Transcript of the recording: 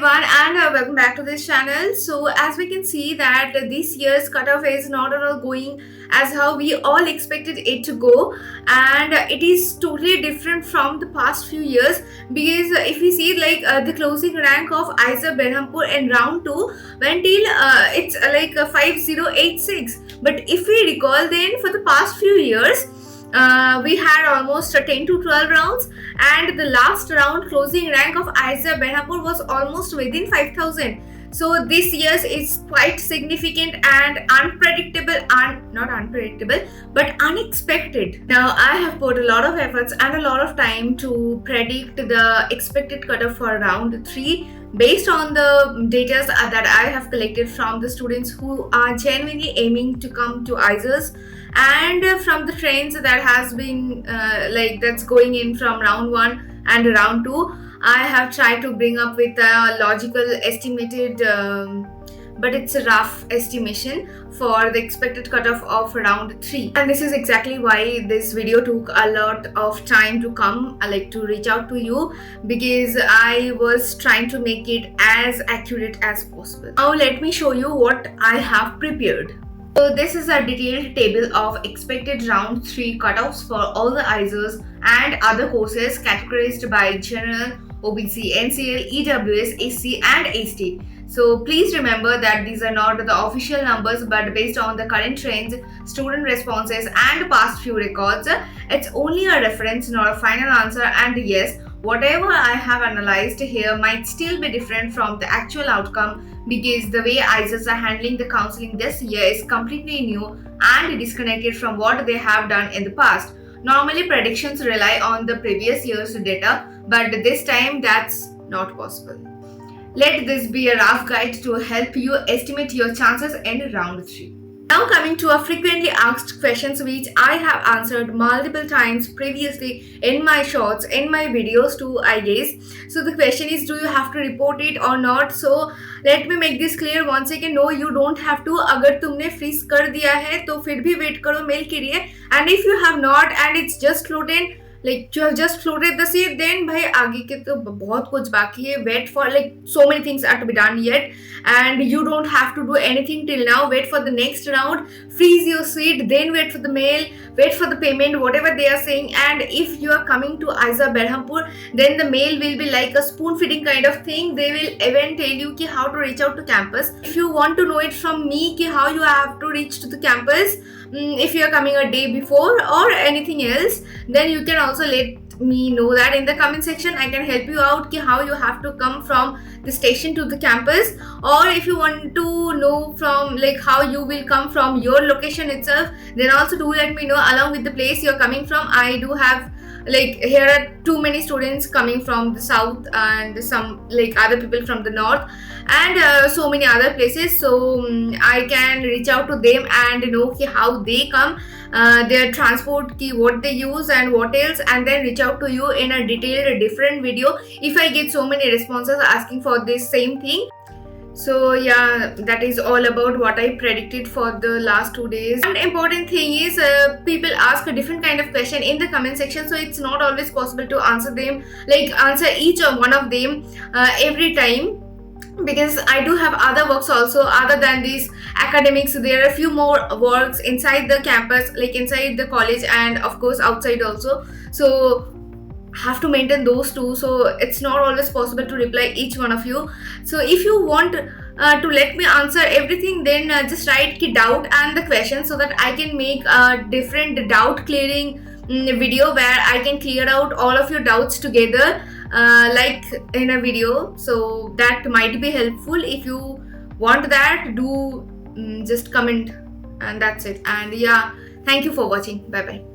everyone, and welcome back to this channel. So as we can see that this year's cutoff is not at all going as how we all expected it to go, and it is totally different from the past few years. Because if we see the closing rank of Isa Berhampur in round 2 went till it's 5086. But if we recall, then for the past few years we had almost 10 to 12 rounds, and the last round closing rank of Isa Berhampur was almost within 5000. So this year's is quite significant and unpredictable, and not unpredictable but unexpected. Now I have put a lot of efforts and a lot of time to predict the expected cutoff for round 3 based on the data that I have collected from the students who are genuinely aiming to come to ISAs, and from the trends that has been that's going in from round 1 and round 2. I have tried to bring up with a logical estimated but it's a rough estimation for the expected cutoff of round 3, and this is exactly why this video took a lot of time to come, to reach out to you, because I was trying to make it as accurate as possible. Now let me show you what I have prepared. So this is a detailed table of expected round 3 cutoffs for all the ISAs and other courses categorized by General, OBC, NCL, EWS, SC and ST. So please remember that these are not the official numbers but based on the current trends, student responses and past few records. It's only a reference, not a final answer, and yes, whatever I have analyzed here might still be different from the actual outcome, because the way ISAs are handling the counseling this year is completely new and disconnected from what they have done in the past. Normally predictions rely on the previous year's data, but this time that's not possible. Let this be a rough guide to help you estimate your chances in round 3. Now coming to a frequently asked questions which I have answered multiple times previously in my shorts, in my videos too, I guess. So the question is, do you have to report it or not? So let me make this clear once again. No, you don't have to. अगर तुमने freeze कर दिया है तो फिर भी wait करो mail के लिए. And if you have not and it's just floated, you have just floated the seed, then भाई आगे के तो बहुत कुछ बाकी है. Wait for so many things are to be done yet, and you don't have to do anything till now. Wait for the next round, freeze your seed, then wait for the mail, wait for the payment, whatever they are saying. And if you are coming to Isa Berhampur, then the mail will be like a spoon feeding kind of thing. They will even tell you ki how to reach out to campus. If you want to know it from me ki how you have to reach to the campus, if you are coming a day before or anything else, then you can also let me know that in the comment section. I can help you out ki how you have to come from the station to the campus, or if you want to know from how you will come from your location itself, then also do let me know along with the place you're coming from. I do have here are too many students coming from the south and some other people from the north and so many other places, so I can reach out to them and know how they come, their transport key, what they use and what else, and then reach out to you in a detailed different video if I get so many responses asking for this same thing. So yeah, that is all about what I predicted for the last 2 days. One important thing is people ask a different kind of question in the comment section, so it's not always possible to answer them, answer each one of them every time, because I do have other works also other than these academics. There are a few more works inside the campus, inside the college and of course outside also, so have to maintain those two, so it's not always possible to reply each one of you. So if you want to let me answer everything, then just write ki doubt and the question, so that I can make a different doubt clearing video where I can clear out all of your doubts together in a video. So that might be helpful. If you want that, do just comment, and that's it. And yeah, thank you for watching. Bye bye.